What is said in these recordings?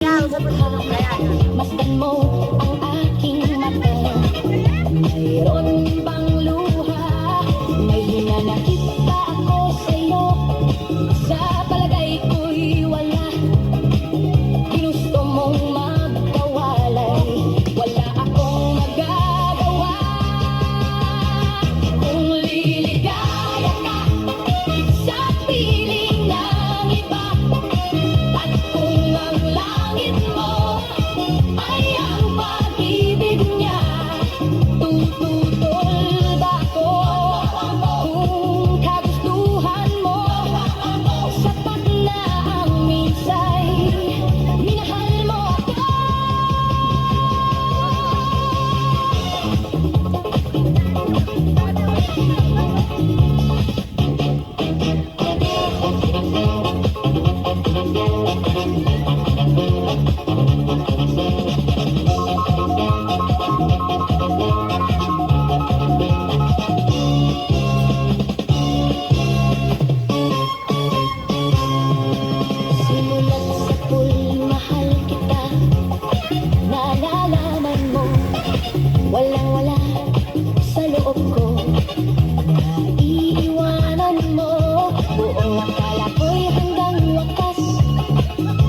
Ikaw sa pagtulog kaya. Masdan mo ang aking mata. Mayroon bang luha? May hinanakita ako sa'yo. Sa palagay ko'y wala. Ginusto mong magkawalay. Wala akong magagawa. Kung liligaya ka sa piling ng iba, at kung ang langit mo ay ang pag-ibig niya, tututol ba ako? Kung kagustuhan mo, sapat na ang minsay, minahal mo ako. Simulat sa pool, mahal kita. Nalalaman mo, walang-wala sa loob ko. Naiiwanan mo, buong akala ko'y hanggang wakas.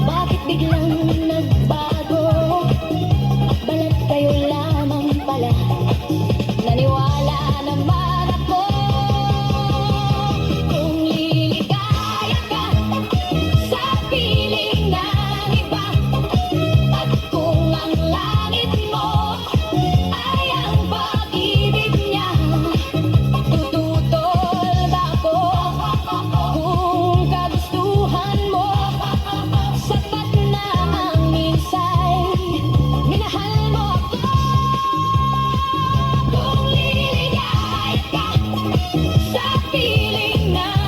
Bakit biglang nagbago? Balat kayo lamang pala. Naniwala naman ako. Kung liligaya ka sa piling ng iba, at kung ang langit mo ay ang pag-ibig niya, tututol ba ako? Kung kagustuhan mo, sapat na ang minsay, minahal mo ako. Kung liligaya ka sa piling ng